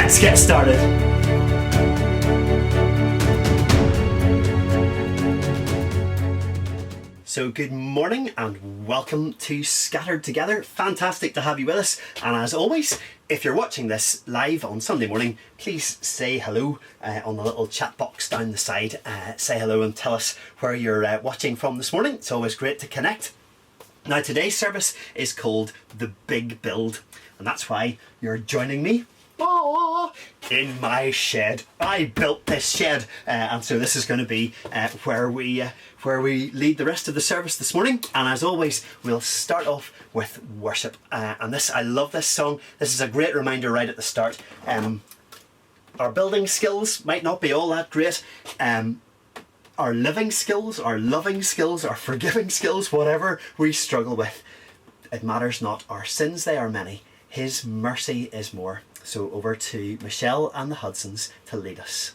Let's get started. So good morning and welcome to Scattered Together. Fantastic to have you with us. And as always, if you're watching this live on Sunday morning, please say hello on the little chat box down the side. Say hello and tell us where you're watching from this morning. It's always great to connect. Now today's service is called The Big Build, and that's why you're joining me in my shed. I built this shed, and so this is going to be where we lead the rest of the service this morning. And as always, we'll start off with worship. And I love this song. This is a great reminder right at the start. Our building skills might not be all that great. Our living skills, our loving skills, our forgiving skills, whatever we struggle with, it matters not. Our sins, they are many. His mercy is more. So over to Michelle and the Hudsons to lead us.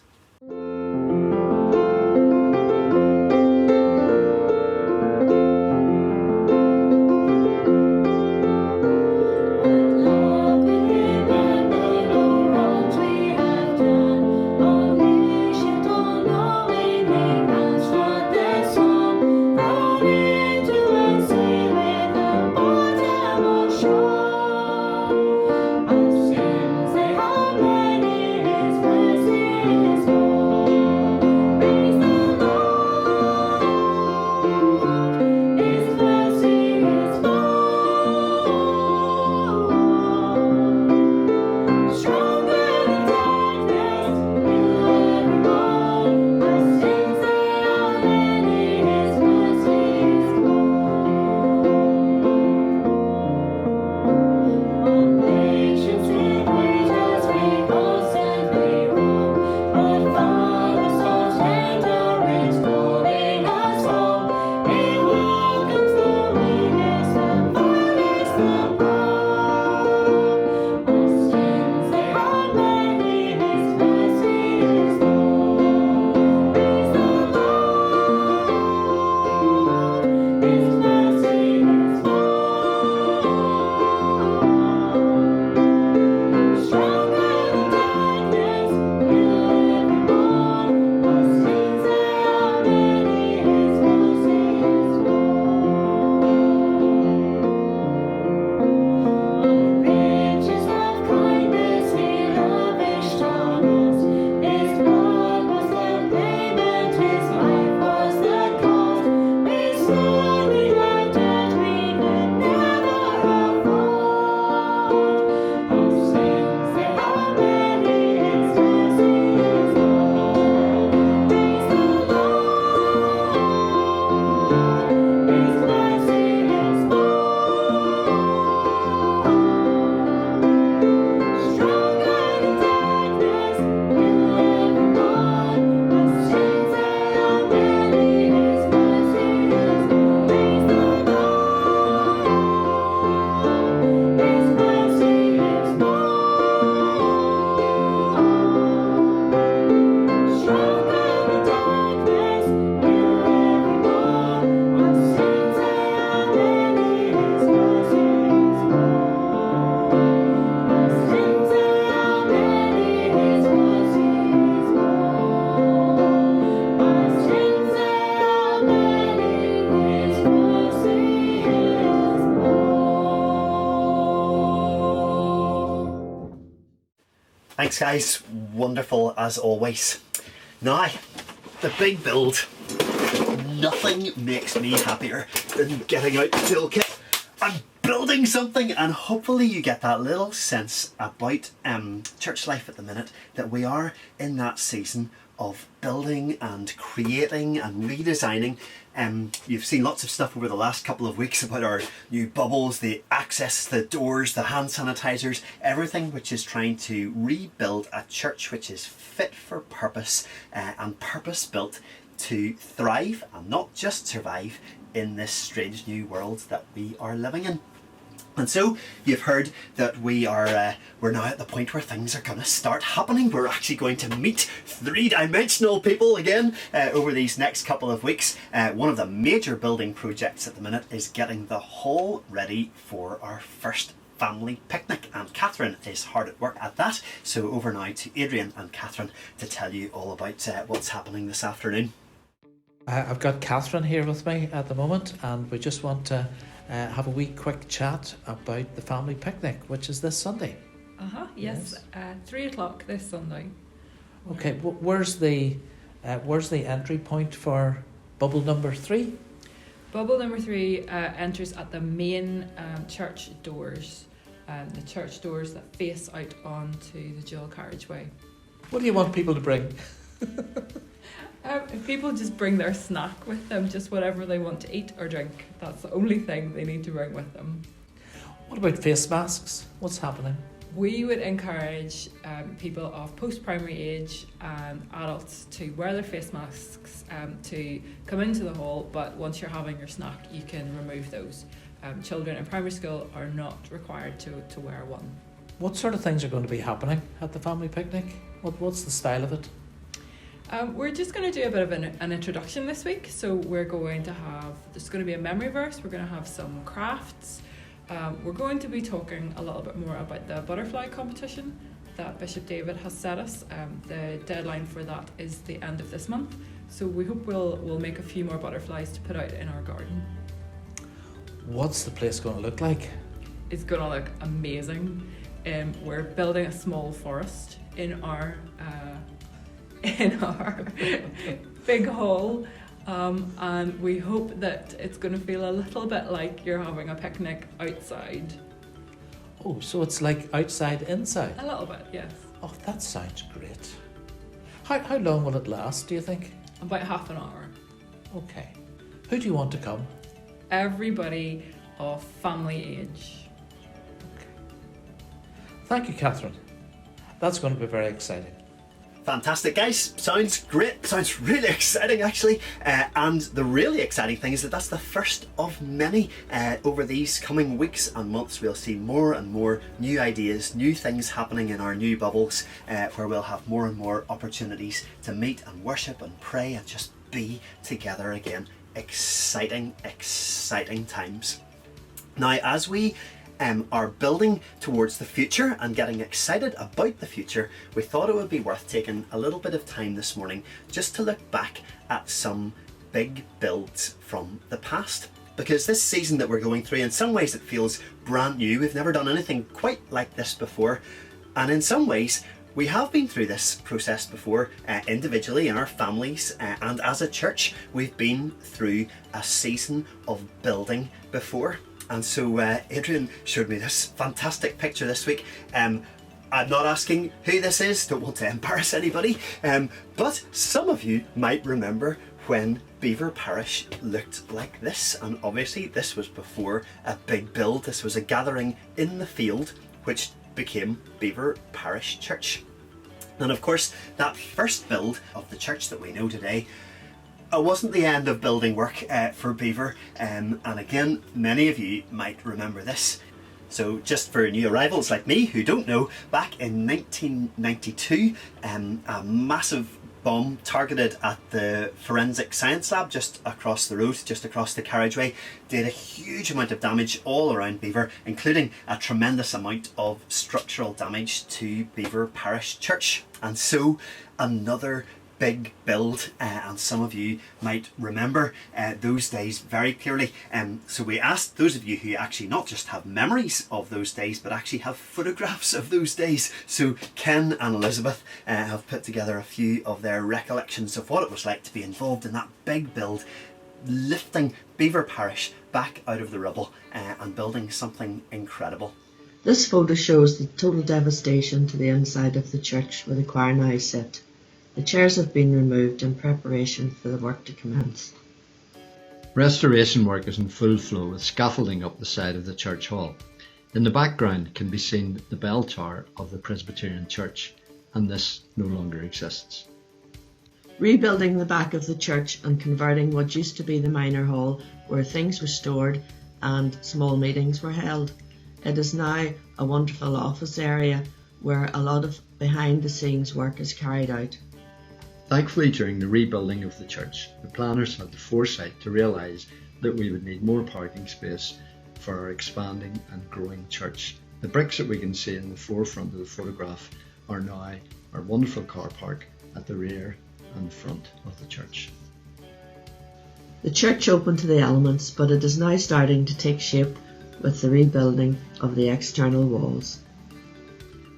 Thanks guys, wonderful as always. Now, the big build. Nothing makes me happier than getting out the toolkit and building something, and hopefully you get that little sense about church life at the minute, that we are in that season of building and creating and redesigning. You've seen lots of stuff over the last couple of weeks about our new bubbles, the access, the doors, the hand sanitizers, everything which is trying to rebuild a church which is fit for purpose and purpose built to thrive and not just survive in this strange new world that we are living in. And so you've heard that we're now at the point where things are going to start happening. We're actually going to meet three-dimensional people again over these next couple of weeks. One of the major building projects at the minute is getting the hall ready for our first family picnic, and Catherine is hard at work at that. So over now to Adrian and Catherine to tell you all about what's happening this afternoon. I've got Catherine here with me at the moment, and we just want to have a wee quick chat about the family picnic, which is this Sunday. Yes. 3 o'clock this Sunday. Okay, where's the entry point for bubble number 3? Bubble number 3 enters at the main church doors, the church doors that face out onto the dual carriageway. What do you want people to bring? If people just bring their snack with them, just whatever they want to eat or drink. That's the only thing they need to bring with them. What about face masks? What's happening? We would encourage people of post-primary age and adults to wear their face masks to come into the hall, but once you're having your snack, you can remove those. Children in primary school are not required to wear one. What sort of things are going to be happening at the family picnic? What's the style of it? We're just going to do a bit of an introduction this week. So there's going to be a memory verse, we're going to have some crafts. We're going to be talking a little bit more about the butterfly competition that Bishop David has set us. The deadline for that is the end of this month. So we hope we'll make a few more butterflies to put out in our garden. What's the place going to look like? It's going to look amazing. We're building a small forest in our big hall. And we hope that it's going to feel a little bit like you're having a picnic outside. Oh, so it's like outside, inside? A little bit, yes. Oh, that sounds great. How long will it last, do you think? About half an hour. Okay. Who do you want to come? Everybody of family age. Okay. Thank you, Catherine. That's going to be very exciting. Fantastic, guys. Sounds great. Sounds really exciting, actually. And the really exciting thing is that that's the first of many. Over these coming weeks and months, we'll see more and more new ideas, new things happening in our new bubbles, where we'll have more and more opportunities to meet and worship and pray and just be together again. Exciting, exciting times. Now, as we are building towards the future and getting excited about the future, we thought it would be worth taking a little bit of time this morning just to look back at some big builds from the past. Because this season that we're going through, in some ways it feels brand new. We've never done anything quite like this before. And in some ways, we have been through this process before, individually in our families, and as a church, we've been through a season of building before. And so Adrian showed me this fantastic picture this week. I'm not asking who this is, don't want to embarrass anybody, but some of you might remember when Belvoir Parish looked like this, and obviously this was before a big build. This was a gathering in the field which became Belvoir Parish Church. And of course, that first build of the church that we know today wasn't the end of building work for Belvoir, and again, many of you might remember this. So just for new arrivals like me who don't know, back in 1992, a massive bomb targeted at the forensic science lab just across the road, just across the carriageway, did a huge amount of damage all around Belvoir, including a tremendous amount of structural damage to Belvoir Parish Church. And so another big build, and some of you might remember those days very clearly. So we asked those of you who actually not just have memories of those days, but actually have photographs of those days. So Ken and Elizabeth have put together a few of their recollections of what it was like to be involved in that big build, lifting Belvoir Parish back out of the rubble and building something incredible. This photo shows the total devastation to the inside of the church where the choir now sit. The chairs have been removed in preparation for the work to commence. Restoration work is in full flow with scaffolding up the side of the church hall. In the background can be seen the bell tower of the Presbyterian Church, and this no longer exists. Rebuilding the back of the church and converting what used to be the minor hall where things were stored and small meetings were held. It is now a wonderful office area where a lot of behind the scenes work is carried out. Thankfully, during the rebuilding of the church, the planners had the foresight to realise that we would need more parking space for our expanding and growing church The bricks that we can see in the forefront of the photograph are now our wonderful car park at the rear and front of the church. The church opened to the elements, but it is now starting to take shape with the rebuilding of the external walls.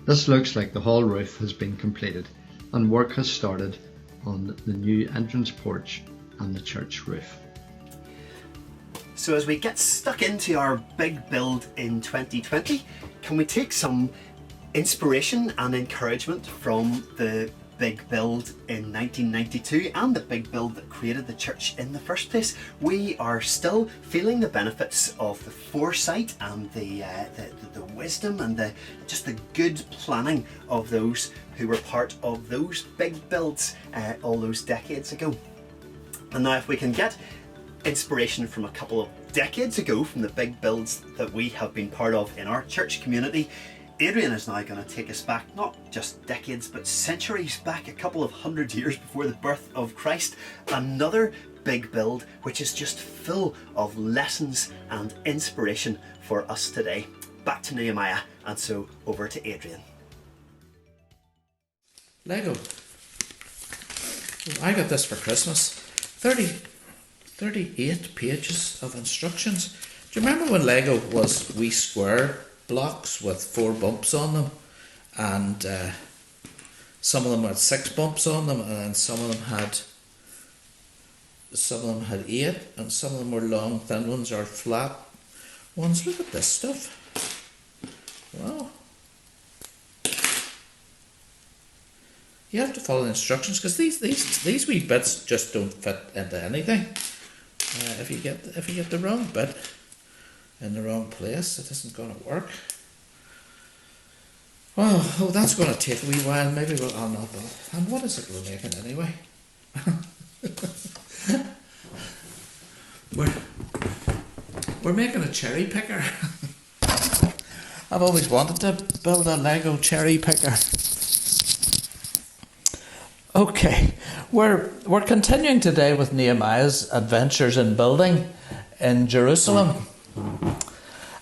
This looks like the hall roof has been completed and work has started on the new entrance porch and the church roof. So as we get stuck into our big build in 2020, can we take some inspiration and encouragement from the big build in 1992 and the big build that created the church in the first place? We are still feeling the benefits of the foresight and the wisdom and just the good planning of those who were part of those big builds all those decades ago. And now if we can get inspiration from a couple of decades ago from the big builds that we have been part of in our church community, Adrian is now going to take us back, not just decades, but centuries back, a couple of hundred years before the birth of Christ. Another big build which is just full of lessons and inspiration for us today. Back to Nehemiah, and so over to Adrian. Lego. I got this for Christmas. 38 pages of instructions. Do you remember when Lego was wee square blocks with 4 bumps on them, and some of them had 6 bumps on them, and some of them had 8, and some of them were long thin ones or flat ones? Look at this stuff. Wow. You have to follow the instructions, because these wee bits just don't fit into anything. If you get the wrong bit in the wrong place, it isn't going to work. Oh, that's going to take a wee while. Maybe I'll not build. And what is it we're making anyway? We're making a cherry picker. I've always wanted to build a Lego cherry picker. Okay, we're continuing today with Nehemiah's adventures in building in Jerusalem.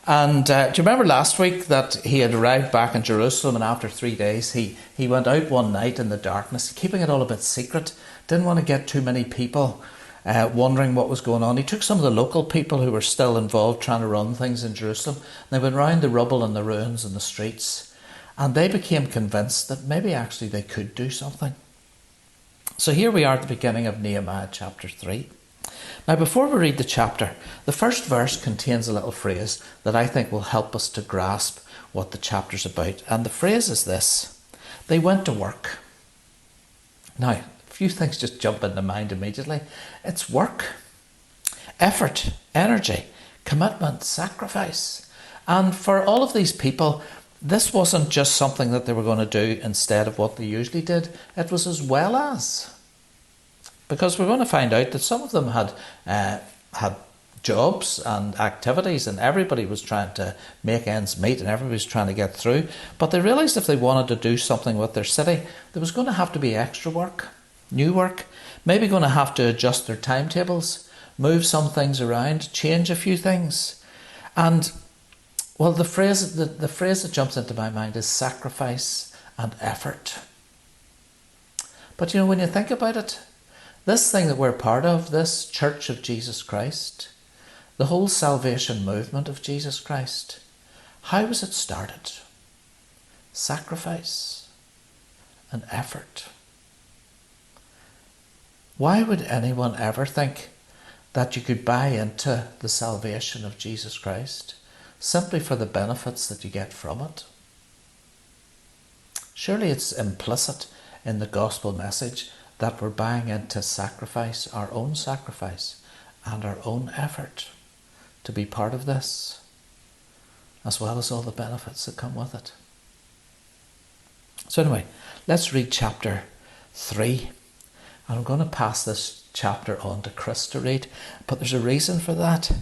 And do you remember last week that he had arrived back in Jerusalem, and after 3 days he went out one night in the darkness, keeping it all a bit secret, didn't want to get too many people wondering what was going on. He took some of the local people who were still involved trying to run things in Jerusalem, and they went round the rubble and the ruins and the streets, and they became convinced that maybe actually they could do something. So here we are at the beginning of Nehemiah chapter 3. Now before we read the chapter, the first verse contains a little phrase that I think will help us to grasp what the chapter's about. And the phrase is this: they went to work. Now, a few things just jump into mind immediately. It's work, effort, energy, commitment, sacrifice. And for all of these people, this wasn't just something that they were going to do instead of what they usually did. It was as well as. Because we're going to find out that some of them had jobs and activities, and everybody was trying to make ends meet, and everybody was trying to get through. But they realised if they wanted to do something with their city, there was going to have to be extra work, new work, maybe going to have to adjust their timetables, move some things around, change a few things. And well, the phrase that jumps into my mind is sacrifice and effort. But you know, when you think about it, this thing that we're part of, this Church of Jesus Christ, the whole salvation movement of Jesus Christ, how was it started? Sacrifice and effort. Why would anyone ever think that you could buy into the salvation of Jesus Christ simply for the benefits that you get from it? Surely it's implicit in the gospel message that we're buying into sacrifice, our own sacrifice and our own effort to be part of this, as well as all the benefits that come with it. So anyway, let's read chapter 3. And I'm going to pass this chapter on to Chris to read, but there's a reason for that.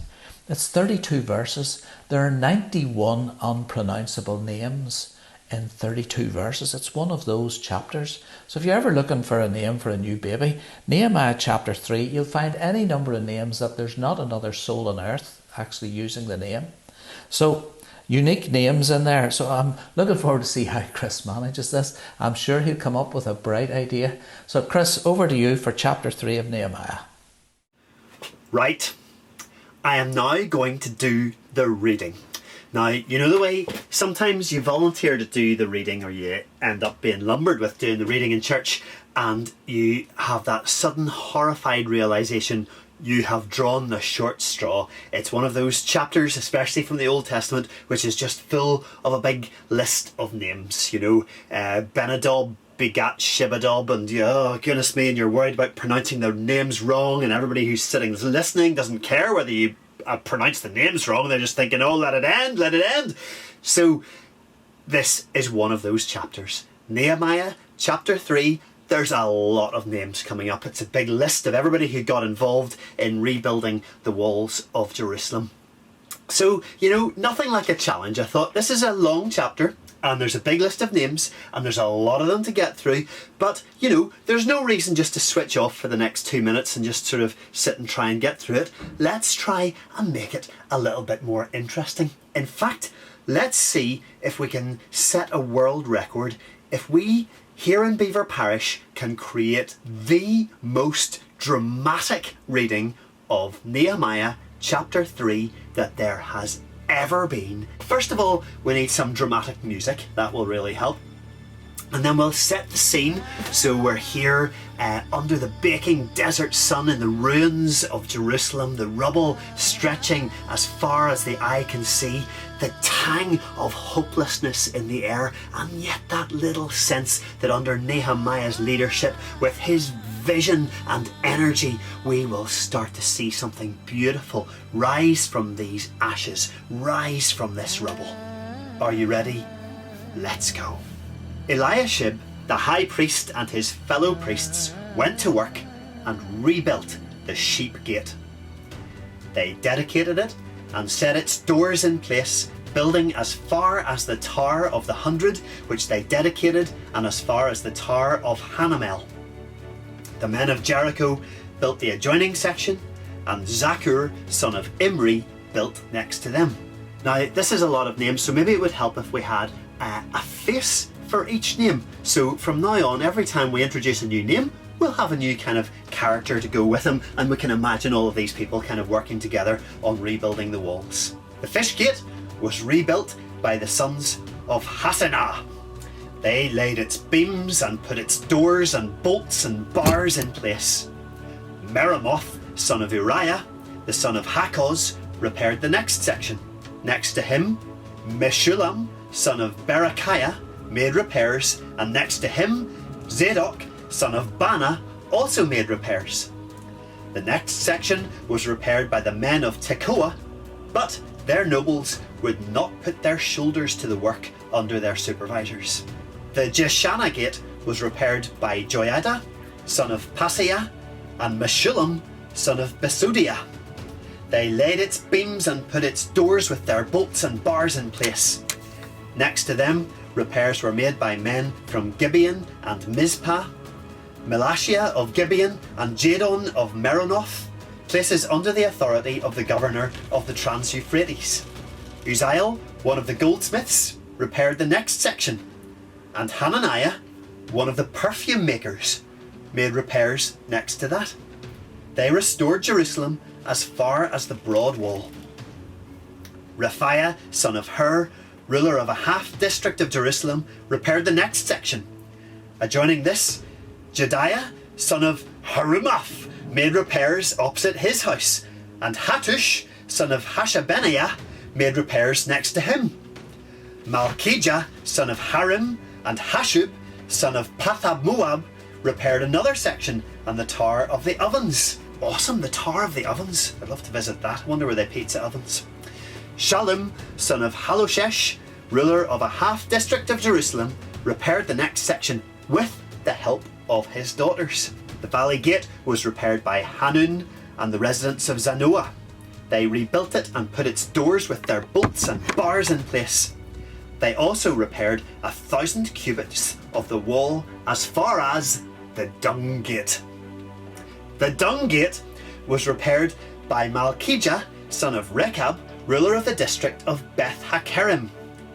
It's 32 verses. There are 91 unpronounceable names in 32 verses. It's one of those chapters. So if you're ever looking for a name for a new baby, Nehemiah chapter 3, you'll find any number of names that there's not another soul on earth actually using the name. So unique names in there. So I'm looking forward to see how Chris manages this. I'm sure he'll come up with a bright idea. So Chris, over to you for chapter 3 of Nehemiah. Right, I am now going to do the reading. Now, you know the way sometimes you volunteer to do the reading, or you end up being lumbered with doing the reading in church, and you have that sudden horrified realisation you have drawn the short straw. It's one of those chapters, especially from the Old Testament, which is just full of a big list of names. You know, Benadab begat Shibadab, and oh goodness me, and you're worried about pronouncing their names wrong, and everybody who's sitting listening doesn't care whether you pronounce the names wrong. They're just thinking, oh, let it end, let it end. So this is one of those chapters. Nehemiah chapter 3. There's a lot of names coming up. It's a big list of everybody who got involved in rebuilding the walls of Jerusalem. So, you know, nothing like a challenge. I thought this is a long chapter, and there's a big list of names, and there's a lot of them to get through. But, you know, there's no reason just to switch off for the next 2 minutes and just sort of sit and try and get through it. Let's try and make it a little bit more interesting. In fact, let's see if we can set a world record. If we here in Belvoir Parish can create the most dramatic reading of Nehemiah chapter 3 that there has ever been. First of all, we need some dramatic music. That will really help. And then we'll set the scene. So we're here under the baking desert sun in the ruins of Jerusalem, the rubble stretching as far as the eye can see, the tang of hopelessness in the air, and yet that little sense that under Nehemiah's leadership, with his vision and energy, we will start to see something beautiful rise from these ashes, rise from this rubble. Are you ready? Let's go. Eliashib, the high priest, and his fellow priests went to work and rebuilt the sheep gate. They dedicated it and set its doors in place, building as far as the Tower of the 100, which they dedicated, and as far as the Tower of Hanamel. The men of Jericho built the adjoining section, and Zakur, son of Imri, built next to them. Now, this is a lot of names, so maybe it would help if we had a face for each name. So from now on, every time we introduce a new name, we'll have a new kind of character to go with them, and we can imagine all of these people kind of working together on rebuilding the walls. The fish gate was rebuilt by the sons of Hassenaah. They laid its beams and put its doors and bolts and bars in place. Meremoth, son of Uriah, the son of Hakkoz, repaired the next section. Next to him, Meshullam, son of Berechiah, made repairs, and next to him, Zadok, son of Bana, also made repairs. The next section was repaired by the men of Tekoa, but their nobles would not put their shoulders to the work under their supervisors. The Jeshanah gate was repaired by Joiada, son of Paseah, and Meshullam, son of Besodiah. They laid its beams and put its doors with their bolts and bars in place. Next to them, repairs were made by men from Gibeon and Mizpah, Melashia of Gibeon and Jadon of Meronoth, places under the authority of the governor of the Trans-Euphrates. Uzziel, one of the goldsmiths, repaired the next section, and Hananiah, one of the perfume makers, made repairs next to that. They restored Jerusalem as far as the broad wall. Raphiah, son of Hur, ruler of a half district of Jerusalem, repaired the next section. Adjoining this, Jediah, son of Harumaph, made repairs opposite his house, and Hattush, son of Hashabeniah, made repairs next to him. Malchijah, son of Harim, and Hashub, son of Pathab-Moab, repaired another section, and the Tower of the Ovens. Awesome, the Tower of the Ovens. I'd love to visit that. I wonder where they pizza ovens. Shallum, son of Haloshesh, ruler of a half district of Jerusalem, repaired the next section with the help of his daughters. The Valley Gate was repaired by Hanun and the residents of Zanoah. They rebuilt it and put its doors with their bolts and bars in place. They also repaired 1,000 cubits of the wall as far as the Dung Gate. The Dung Gate was repaired by Malchijah, son of Rechab, ruler of the district of Beth Hakerem.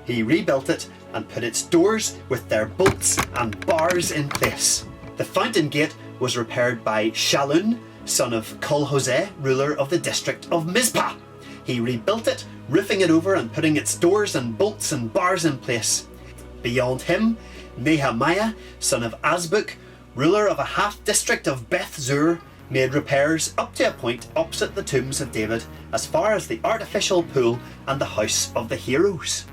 He rebuilt it and put its doors with their bolts and bars in place. The fountain gate was repaired by Shallun, son of Kol-Hoseh, ruler of the district of Mizpah. He rebuilt it, roofing it over and putting its doors and bolts and bars in place. Beyond him, Nehemiah, son of Azbuk, ruler of a half-district of Beth Zur, made repairs up to a point opposite the tombs of David, as far as the artificial pool and the House of the Heroes.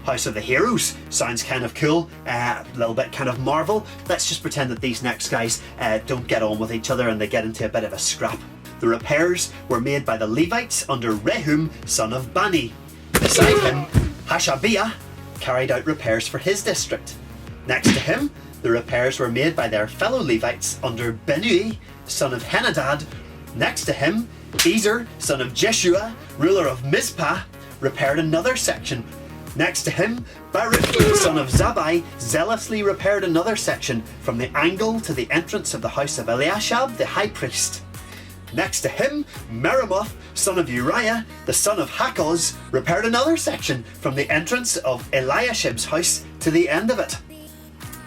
House of the Heroes sounds kind of cool, a little bit kind of Marvel. Let's just pretend that these next guys don't get on with each other and they get into a bit of a scrap. The repairs were made by the Levites under Rehum, son of Bani. Beside him, Hashabiah carried out repairs for his district. Next to him, the repairs were made by their fellow Levites under Benui, son of Henadad. Next to him, Ezer, son of Jeshua, ruler of Mizpah, repaired another section. Next to him, Baruch, son of Zabbai, zealously repaired another section from the angle to the entrance of the house of Eliashab, the high priest. Next to him, Meremoth, son of Uriah, the son of Hakkoz, repaired another section from the entrance of Eliashib's house to the end of it.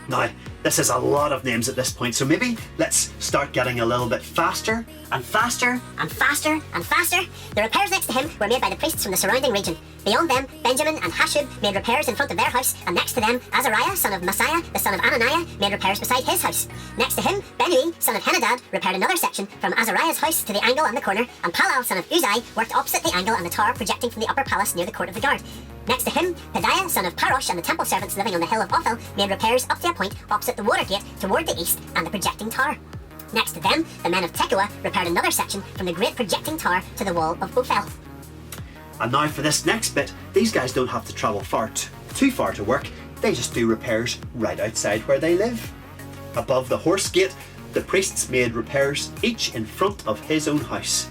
Now, this is a lot of names at this point, so maybe let's start getting a little bit faster. And faster, and faster, and faster. The repairs next to him were made by the priests from the surrounding region. Beyond them, Benjamin and Hashub made repairs in front of their house, and next to them, Azariah, son of Messiah, the son of Ananiah, made repairs beside his house. Next to him, Benui, son of Henadad, repaired another section from Azariah's house to the angle and the corner, and Palal, son of Uzai, worked opposite the angle and the tower projecting from the upper palace near the court of the guard. Next to him, Pedaiah, son of Parish, and the temple servants living on the hill of Ophel made repairs up to a point opposite the water gate toward the east and the projecting tower. Next to them, the men of Tekoa repaired another section from the great projecting tower to the wall of Ophel. And now for this next bit, these guys don't have to travel too far to work, they just do repairs right outside where they live. Above the horse gate, the priests made repairs each in front of his own house.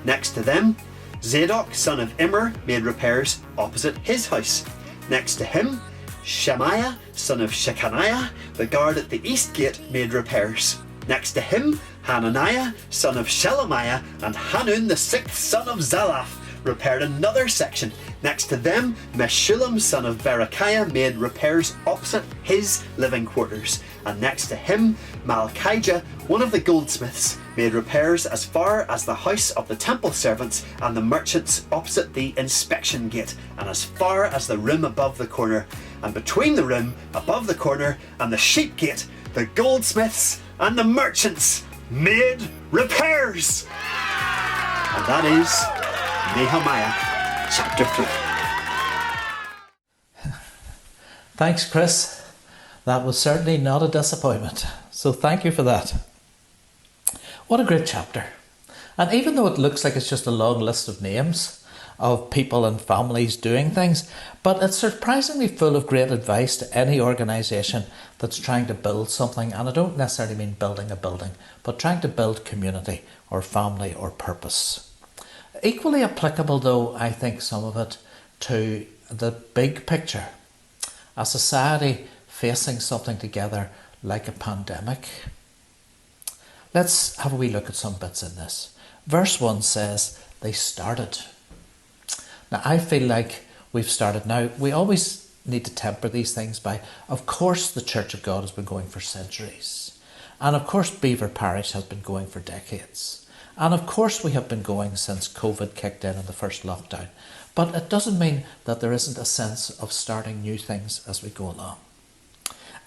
Next to them, Zadok, son of Immer, made repairs opposite his house. Next to him, Shemaiah, son of Shechaniah, the guard at the east gate, made repairs. Next to him, Hananiah, son of Shelemiah, and Hanun, the sixth son of Zalaph, repaired another section. Next to them, Meshullam, son of Berechiah, made repairs opposite his living quarters. And next to him, Malchijah, one of the goldsmiths, made repairs as far as the house of the temple servants and the merchants opposite the inspection gate, and as far as the room above the corner. And between the room above the corner and the sheep gate, the goldsmiths and the merchants made repairs. And that is Nehemiah chapter 3. Thanks, Chris. That was certainly not a disappointment. So thank you for that. What a great chapter. And even though it looks like it's just a long list of names of people and families doing things, but it's surprisingly full of great advice to any organisation that's trying to build something. And I don't necessarily mean building a building, but trying to build community or family or purpose. Equally applicable, though, I think some of it to the big picture. A society facing something together like a pandemic. Let's have a wee look at some bits in this. Verse 1 says, they started. Now, I feel like we've started now. We always need to temper these things by, of course, the Church of God has been going for centuries. And of course, Belvoir Parish has been going for decades. And of course, we have been going since COVID kicked in the first lockdown. But it doesn't mean that there isn't a sense of starting new things as we go along.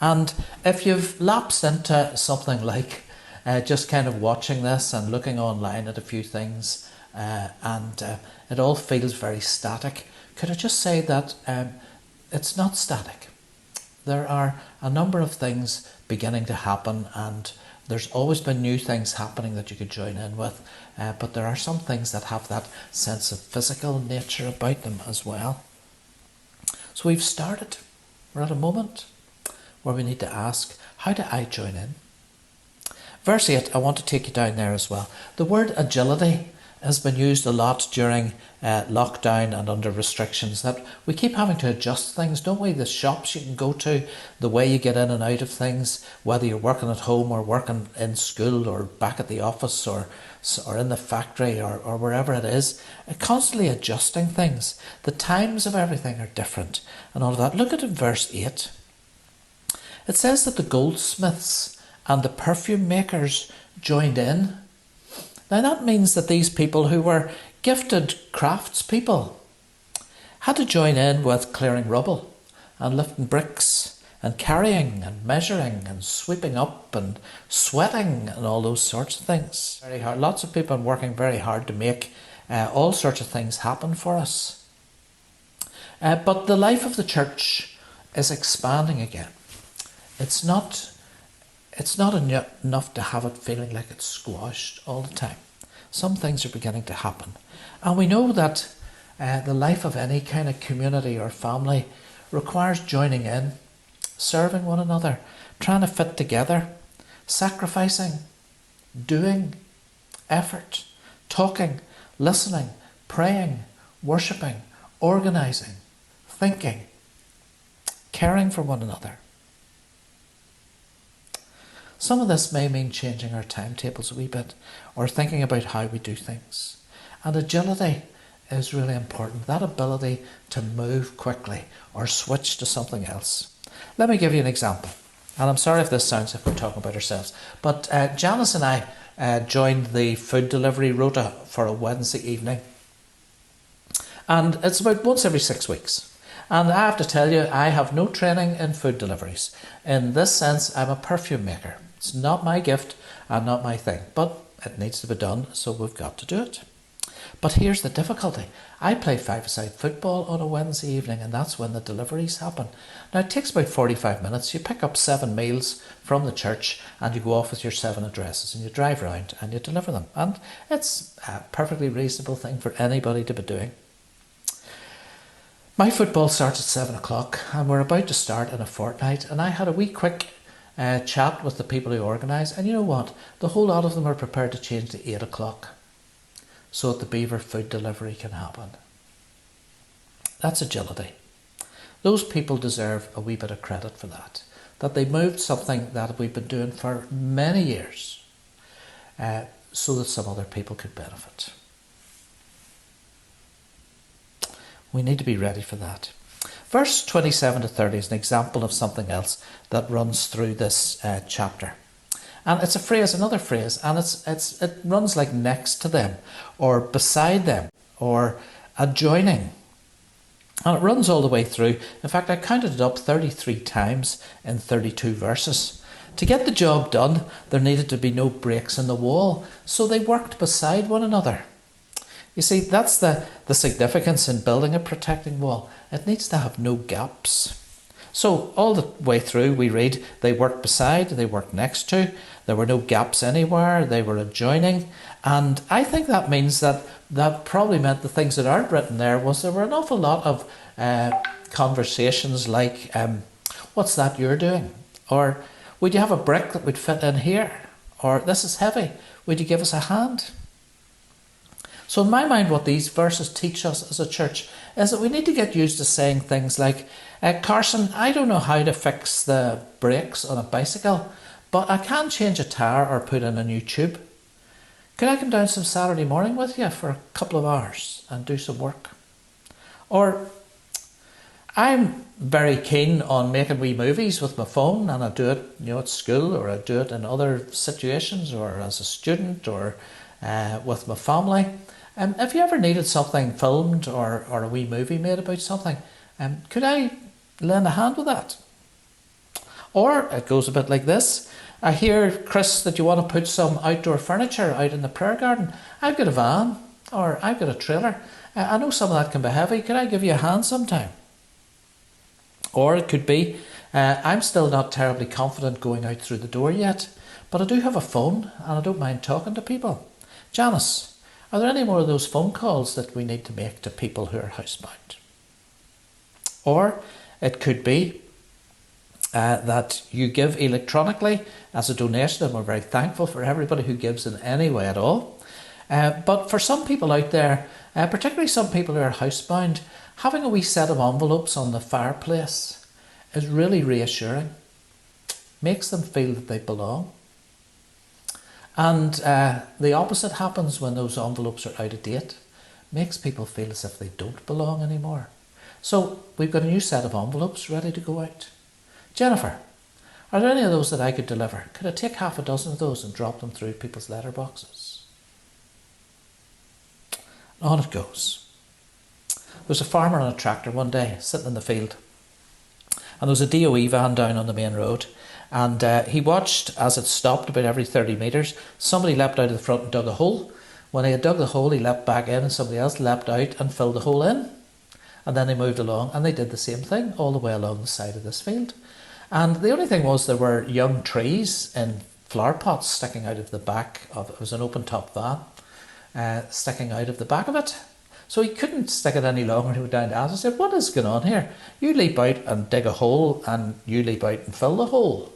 And if you've lapsed into something like just kind of watching this and looking online at a few things, and it all feels very static, could I just say that it's not static. There are a number of things beginning to happen, and there's always been new things happening that you could join in with, but there are some things that have that sense of physical nature about them as well. So we've started. We're at a moment where we need to ask, how do I join in? Verse 8, I want to take you down there as well. The word agility has been used a lot during lockdown and under restrictions, that we keep having to adjust things, don't we? The shops you can go to, the way you get in and out of things, whether you're working at home or working in school or back at the office or in the factory or wherever it is, constantly adjusting things. The times of everything are different and all of that. Look at it in verse 8. It says that the goldsmiths and the perfume makers joined in. Now that means that these people who were gifted craftspeople had to join in with clearing rubble and lifting bricks and carrying and measuring and sweeping up and sweating and all those sorts of things. Very hard. Lots of people are working very hard to make all sorts of things happen for us. But the life of the church is expanding again. It's not enough to have it feeling like it's squashed all the time. Some things are beginning to happen. And we know that the life of any kind of community or family requires joining in, serving one another, trying to fit together, sacrificing, doing, effort, talking, listening, praying, worshipping, organising, thinking, caring for one another. Some of this may mean changing our timetables a wee bit or thinking about how we do things. And agility is really important, that ability to move quickly or switch to something else. Let me give you an example. And I'm sorry if this sounds like we're talking about ourselves, but Janice and I joined the food delivery rota for a Wednesday evening. And it's about once every 6 weeks. And I have to tell you, I have no training in food deliveries. In this sense, I'm a perfume maker. It's not my gift and not my thing, but it needs to be done, so we've got to do it. But here's the difficulty. I play five-a-side football on a Wednesday evening, and that's when the deliveries happen. Now, it takes about 45 minutes. You pick up 7 meals from the church and you go off with your 7 addresses and you drive around and you deliver them. And it's a perfectly reasonable thing for anybody to be doing. My football starts at 7 o'clock and we're about to start in a fortnight, and I had a wee quick chat with the people who organise, and you know what? The whole lot of them are prepared to change to 8 o'clock so that the Beaver food delivery can happen. That's agility. Those people deserve a wee bit of credit for that they moved something that we've been doing for many years so that some other people could benefit. We need to be ready for that. Verse 27 to 30 is an example of something else that runs through this chapter. And it's a phrase, another phrase, and it runs like next to them, or beside them, or adjoining. And it runs all the way through. In fact, I counted it up 33 times in 32 verses. To get the job done, there needed to be no breaks in the wall, so they worked beside one another. You see, that's the significance in building a protecting wall. It needs to have no gaps. So all the way through we read, they worked beside, they worked next to, there were no gaps anywhere, they were adjoining. And I think that means that probably meant the things that aren't written there were an awful lot of conversations like, what's that you're doing? Or, would you have a brick that would fit in here? Or, this is heavy, would you give us a hand? So in my mind, what these verses teach us as a church is that we need to get used to saying things like, Carson, I don't know how to fix the brakes on a bicycle, but I can change a tyre or put in a new tube. Could I come down some Saturday morning with you for a couple of hours and do some work? Or, I'm very keen on making wee movies with my phone, and I do it, at school, or I do it in other situations, or as a student, or with my family. If you ever needed something filmed or a wee movie made about something, could I lend a hand with that? Or it goes a bit like this. I hear, Chris, that you want to put some outdoor furniture out in the prayer garden. I've got a van, or I've got a trailer. I know some of that can be heavy. Could I give you a hand sometime? Or it could be, I'm still not terribly confident going out through the door yet, but I do have a phone and I don't mind talking to people. Janice, are there any more of those phone calls that we need to make to people who are housebound? Or it could be that you give electronically as a donation, and we're very thankful for everybody who gives in any way at all. But for some people out there, particularly some people who are housebound, having a wee set of envelopes on the fireplace is really reassuring. Makes them feel that they belong. And the opposite happens when those envelopes are out of date. Makes people feel as if they don't belong anymore. So we've got a new set of envelopes ready to go out. Jennifer, are there any of those that I could deliver? Could I take half a dozen of those and drop them through people's letterboxes? On it goes. There was a farmer on a tractor one day sitting in the field, and there was a DOE van down on the main road, and he watched as it stopped about every 30 metres. Somebody leapt out of the front and dug a hole. When he had dug the hole, he leapt back in, and somebody else leapt out and filled the hole in. And then they moved along, and they did the same thing all the way along the side of this field. And the only thing was there were young trees in flower pots sticking out of the back of it. It was an open top van sticking out of the back of it. So he couldn't stick it any longer. He went down to us and said, "What is going on here? You leap out and dig a hole, and you leap out and fill the hole.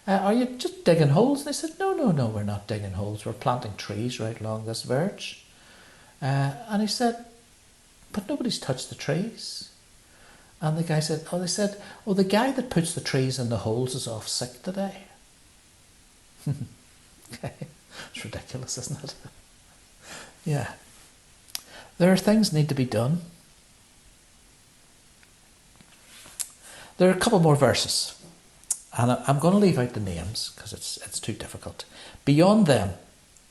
Are you just digging holes?" And they said, no, we're not digging holes. We're planting trees right along this verge. And he said, "But nobody's touched the trees." And the guy said, the guy that puts the trees in the holes is off sick today. Okay. It's ridiculous, isn't it? Yeah. There are things need to be done. There are a couple more verses. And I'm going to leave out the names because it's too difficult. Beyond them,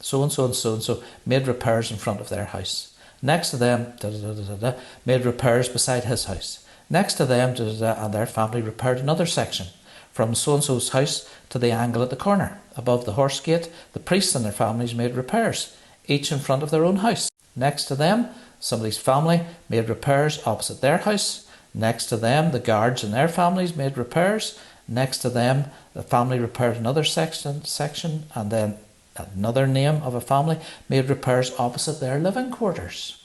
so-and-so and so-and-so made repairs in front of their house. Next to them, made repairs beside his house. Next to them, and their family repaired another section. From so-and-so's house to the angle at the corner. Above the horse gate, the priests and their families made repairs, each in front of their own house. Next to them, somebody's family made repairs opposite their house. Next to them, the guards and their families made repairs. Next to them, the family repaired another section, and then another name of a family made repairs opposite their living quarters.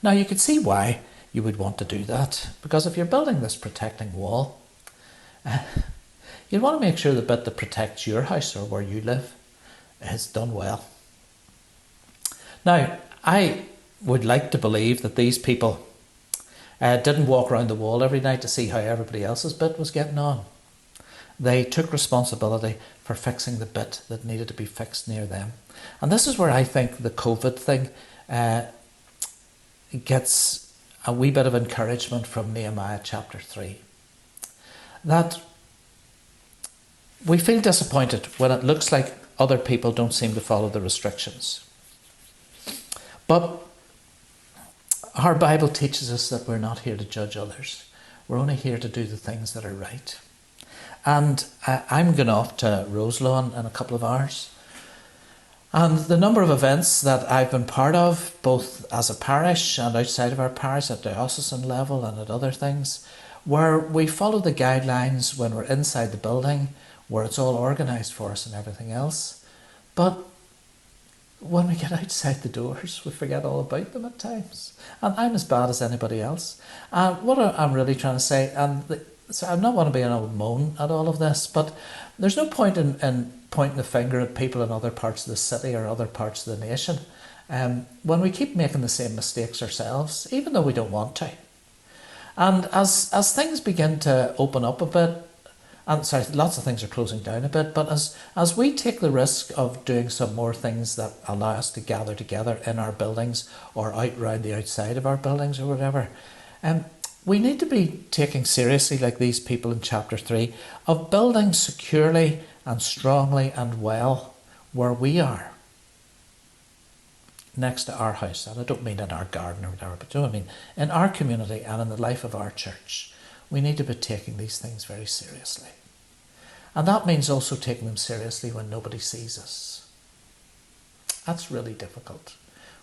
Now you could see why you would want to do that, because if you're building this protecting wall, you'd want to make sure the bit that protects your house or where you live is done well. Now, I would like to believe that these people didn't walk around the wall every night to see how everybody else's bit was getting on. They took responsibility for fixing the bit that needed to be fixed near them. And this is where I think the COVID thing gets a wee bit of encouragement from Nehemiah chapter 3. That we feel disappointed when it looks like other people don't seem to follow the restrictions. But our Bible teaches us that we're not here to judge others. We're only here to do the things that are right. And I'm going off to Roselawn in a couple of hours. And the number of events that I've been part of, both as a parish and outside of our parish at diocesan level and at other things, where we follow the guidelines when we're inside the building, where it's all organised for us and everything else. But when we get outside the doors, we forget all about them at times. And I'm as bad as anybody else. And what I'm really trying to say, so I'm not want to be an old moan at all of this, but there's no point in pointing the finger at people in other parts of the city or other parts of the nation when we keep making the same mistakes ourselves, even though we don't want to. And as things begin to open up a bit, and sorry, lots of things are closing down a bit, but as we take the risk of doing some more things that allow us to gather together in our buildings or out round the outside of our buildings or whatever, we need to be taking seriously, like these people in chapter 3, of building securely and strongly and well where we are, next to our house. And I don't mean in our garden or whatever, but you know what I mean, in our community and in the life of our church. We need to be taking these things very seriously. And that means also taking them seriously when nobody sees us. That's really difficult.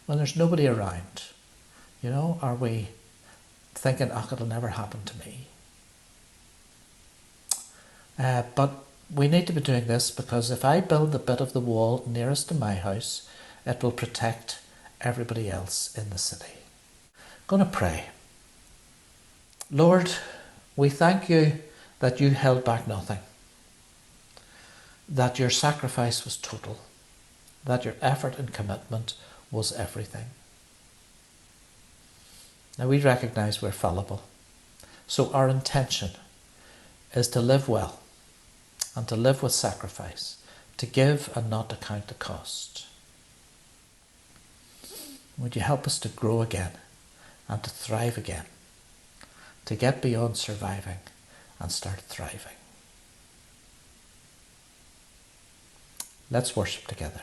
When there's nobody around, are we thinking, it'll never happen to me? But we need to be doing this because if I build the bit of the wall nearest to my house, it will protect everybody else in the city. I'm going to pray. Lord, we thank you that you held back nothing, that your sacrifice was total, that your effort and commitment was everything. Now we recognise we're fallible, so our intention is to live well and to live with sacrifice, to give and not to count the cost. Would you help us to grow again and to thrive again, to get beyond surviving and start thriving? Let's worship together.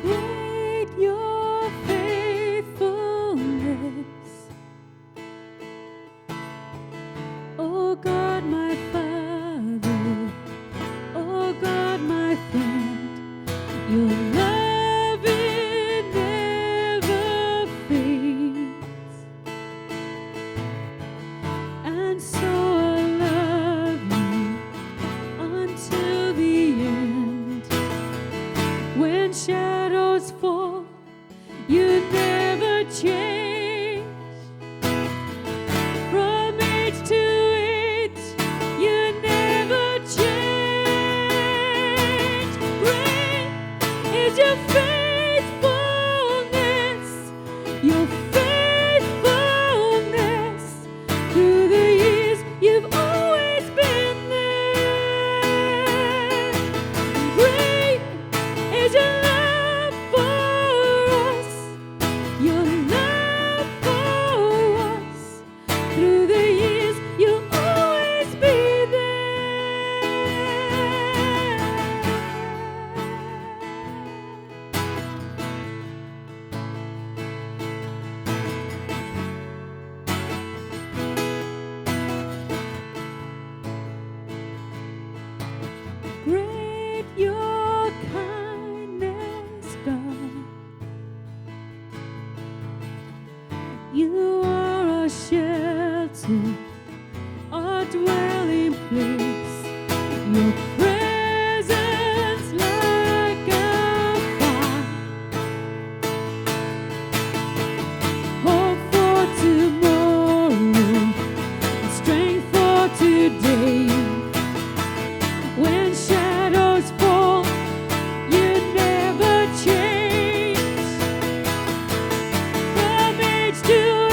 Great your faithfulness, O God my Father, O God my friend, your love it never fades, and so I love you until the end. When shadows fall, you never change. From age to age, you never change. Great is your faithfulness, your faithfulness. Through the years, you've always been there. Great is your love for us, your love for us. Through the years, you'll always be there. Great your kindness, God. You are our shelter, our dwelling place. Your presence like a fire. Hope for tomorrow, strength for today. When shadows fall, you never change. From age to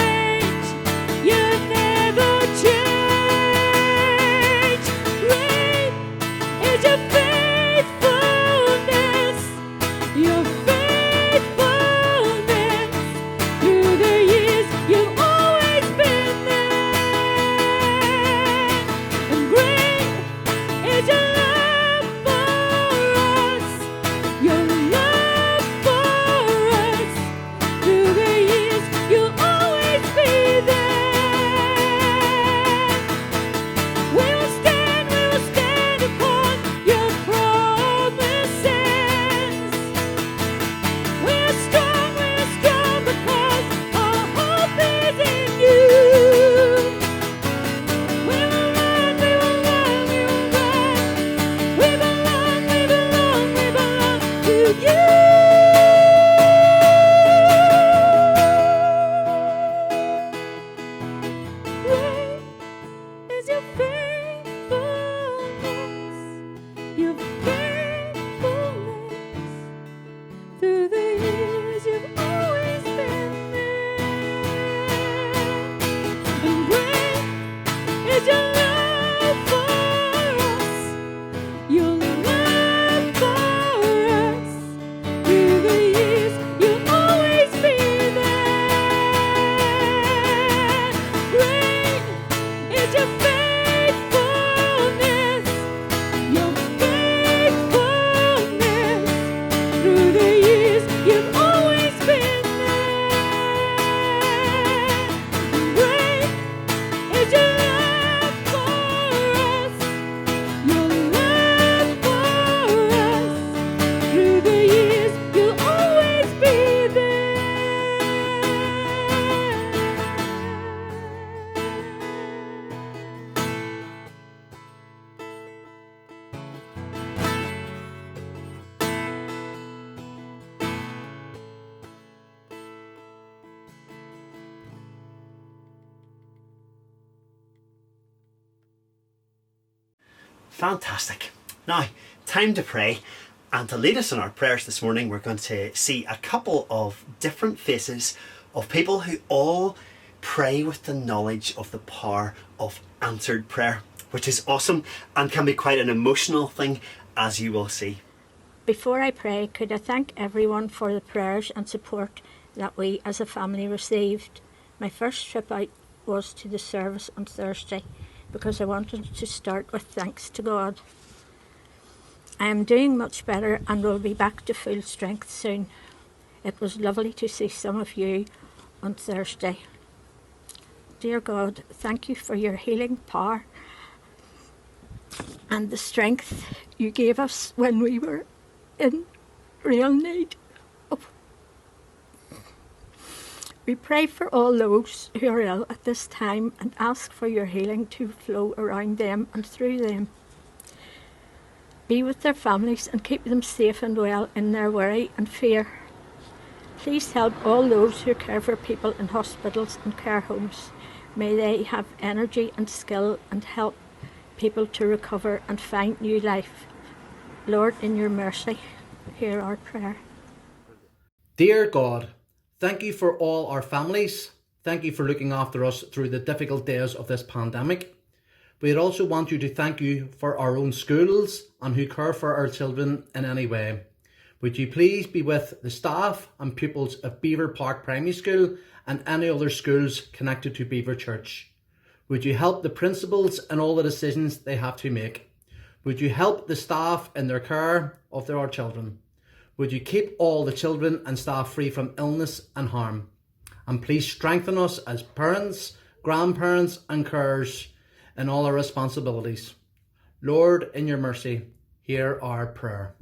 Fantastic. Now, time to pray. And to lead us in our prayers this morning, we're going to see a couple of different faces of people who all pray with the knowledge of the power of answered prayer, which is awesome and can be quite an emotional thing, as you will see. Before I pray, could I thank everyone for the prayers and support that we as a family received. My first trip out was to the service on Thursday because I wanted to start with thanks to God. I am doing much better and will be back to full strength soon. It was lovely to see some of you on Thursday. Dear God, thank you for your healing power and the strength you gave us when we were in real need. We pray for all those who are ill at this time and ask for your healing to flow around them and through them. Be with their families and keep them safe and well in their worry and fear. Please help all those who care for people in hospitals and care homes. May they have energy and skill and help people to recover and find new life. Lord, in your mercy, hear our prayer. Dear God, thank you for all our families. Thank you for looking after us through the difficult days of this pandemic. We'd also want you to thank you for our own schools and who care for our children in any way. Would you please be with the staff and pupils of Belvoir Park Primary School and any other schools connected to Belvoir Church? Would you help the principals in all the decisions they have to make? Would you help the staff in their care of our children? Would you keep all the children and staff free from illness and harm? And please strengthen us as parents, grandparents and carers in all our responsibilities. Lord, in your mercy, hear our prayer.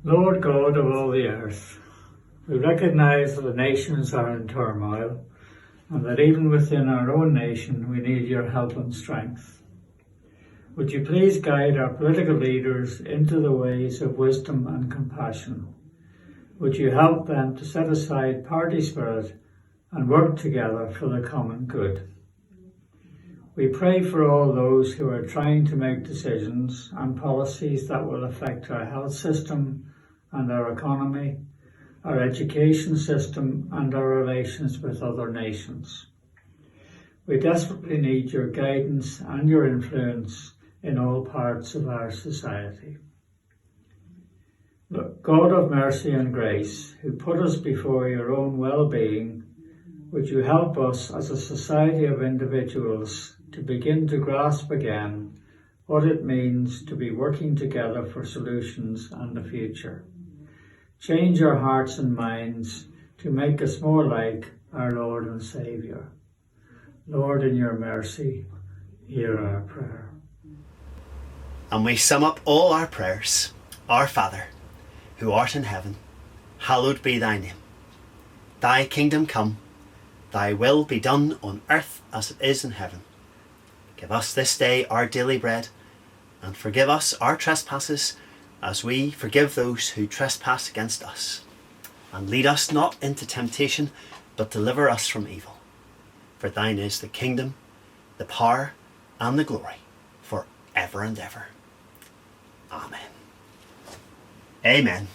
Lord God of all the earth, we recognise that the nations are in turmoil and that even within our own nation we need your help and strength. Would you please guide our political leaders into the ways of wisdom and compassion? Would you help them to set aside party spirit and work together for the common good? We pray for all those who are trying to make decisions and policies that will affect our health system and our economy, our education system and our relations with other nations. We desperately need your guidance and your influence in all parts of our society. God of mercy and grace, who put us before your own well-being, would you help us as a society of individuals to begin to grasp again what it means to be working together for solutions and the future. Change our hearts and minds to make us more like our Lord and Saviour. Lord, in your mercy, hear our prayer. And we sum up all our prayers. Our Father, who art in heaven, hallowed be thy name. Thy kingdom come, thy will be done on earth as it is in heaven. Give us this day our daily bread, and forgive us our trespasses, as we forgive those who trespass against us. And lead us not into temptation, but deliver us from evil. For thine is the kingdom, the power, and the glory, for ever and ever. Amen. Amen.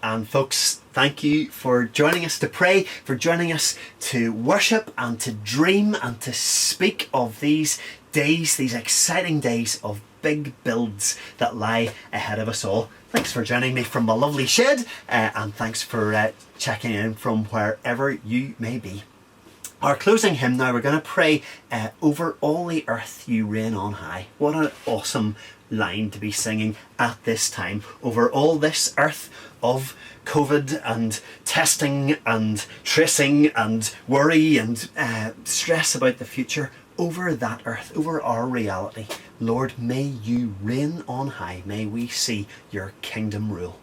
And folks, thank you for joining us to pray, for joining us to worship and to dream and to speak of these days, these exciting days of big builds that lie ahead of us all. Thanks for joining me from my lovely shed, and thanks for checking in from wherever you may be. Our closing hymn now, we're going to pray, over all the earth you reign on high. What an awesome line to be singing at this time. Over all this earth of COVID and testing and tracing and worry and stress about the future, over that earth, over our reality, Lord, may you reign on high. May we see your kingdom rule.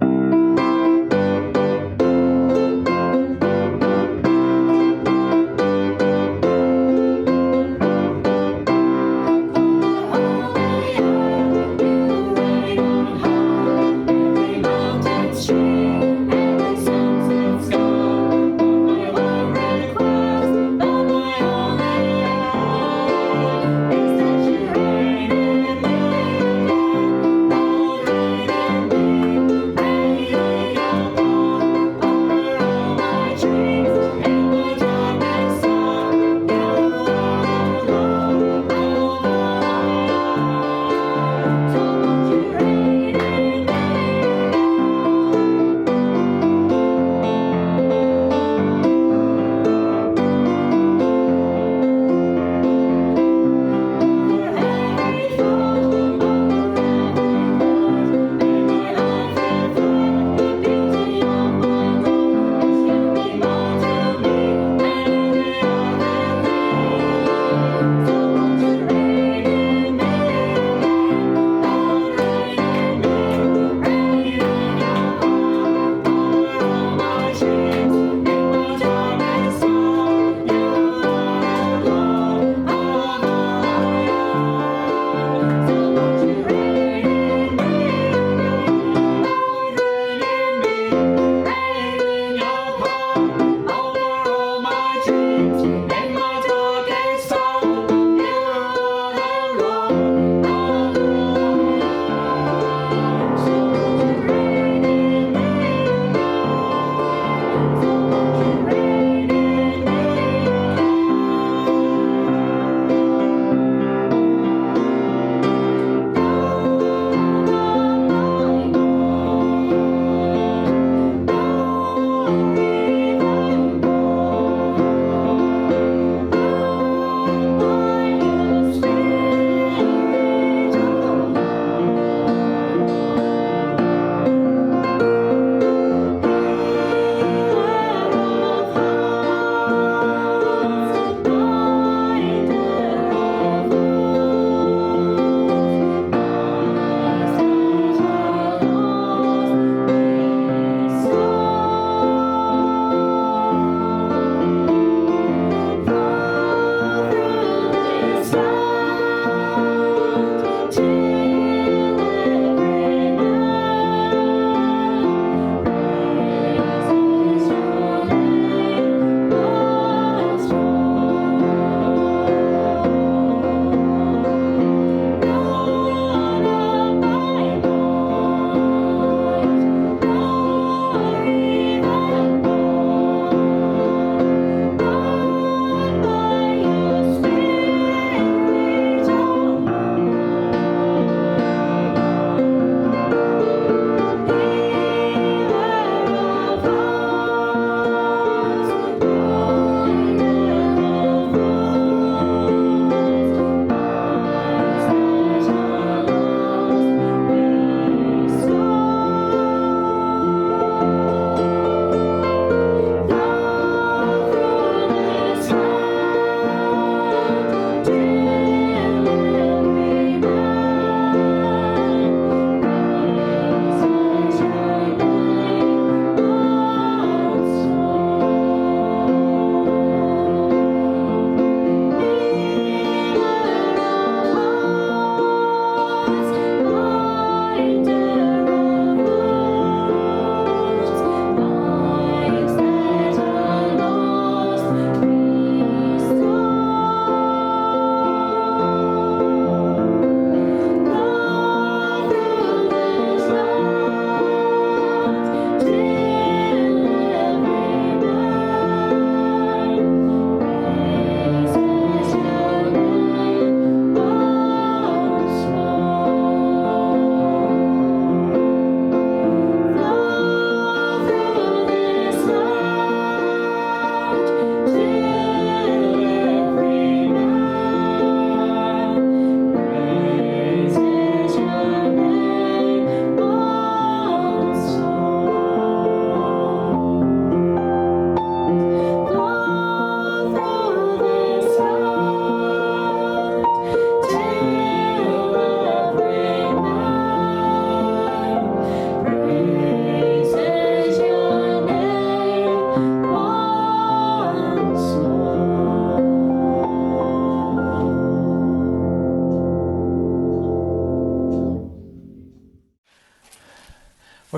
Reign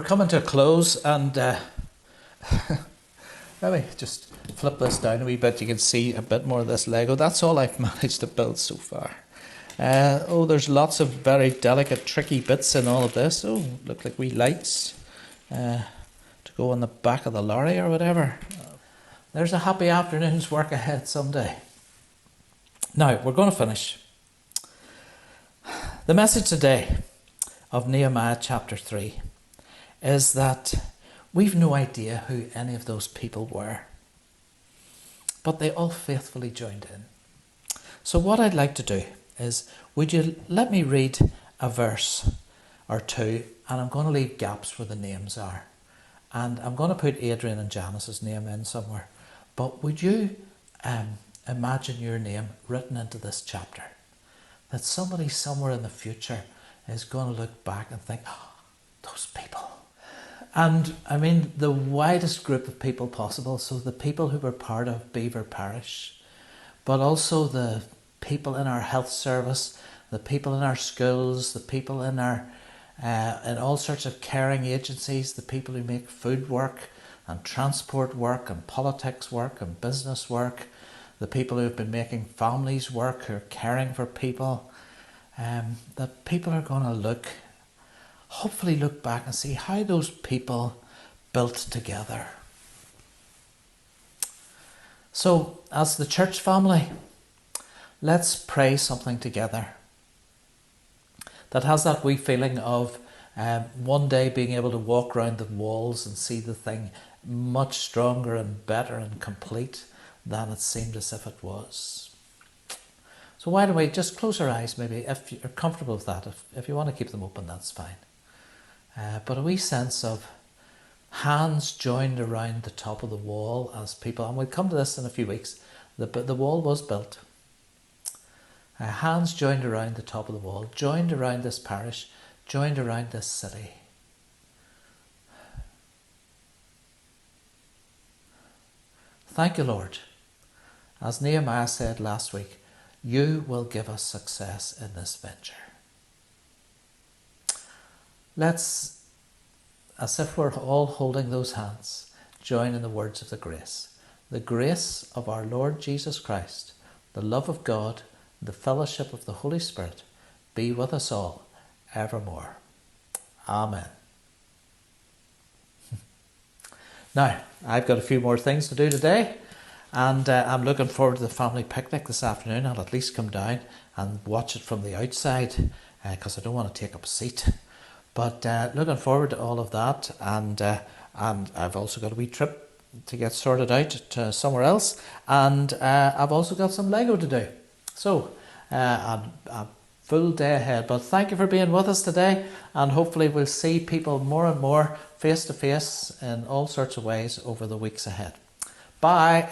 coming to a close, and let me just flip this down a wee bit. You can see a bit more of this Lego. That's all I've managed to build so far. There's lots of very delicate, tricky bits in all of this. Oh, look like wee lights to go on the back of the lorry or whatever. There's a happy afternoon's work ahead someday. Now, we're going to finish. The message today of Nehemiah chapter 3 is that we've no idea who any of those people were, but they all faithfully joined in. So what I'd like to do is, would you let me read a verse or two, and I'm going to leave gaps where the names are. And I'm going to put Adrian and Janice's name in somewhere. But would you imagine your name written into this chapter? That somebody somewhere in the future is going to look back and think, oh, those people. And I mean the widest group of people possible. So the people who were part of Belvoir Parish, but also the people in our health service, the people in our schools, the people in our in all sorts of caring agencies, the people who make food work and transport work and politics work and business work, the people who have been making families work, who are caring for people. That people are going to hopefully look back and see how those people built together. So, as the church family, let's pray something together that has that wee feeling of one day being able to walk around the walls and see the thing much stronger and better and complete than it seemed as if it was. So why don't we just close our eyes, maybe, if you're comfortable with that. If you want to keep them open, that's fine. But a wee sense of hands joined around the top of the wall as people, and we'll come to this in a few weeks, the wall was built. Hands joined around the top of the wall, joined around this parish, joined around this city. Thank you, Lord. As Nehemiah said last week, you will give us success in this venture. Let's, as if we're all holding those hands, join in the words of the grace. The grace of our Lord Jesus Christ, the love of God, the fellowship of the Holy Spirit be with us all evermore. Amen. Now, I've got a few more things to do today, and I'm looking forward to the family picnic this afternoon. I'll at least come down and watch it from the outside because I don't want to take up a seat. But looking forward to all of that, and I've also got a wee trip to get sorted out to somewhere else, and I've also got some Lego to do. So, a full day ahead. But thank you for being with us today, and hopefully we'll see people more and more face to face in all sorts of ways over the weeks ahead. Bye.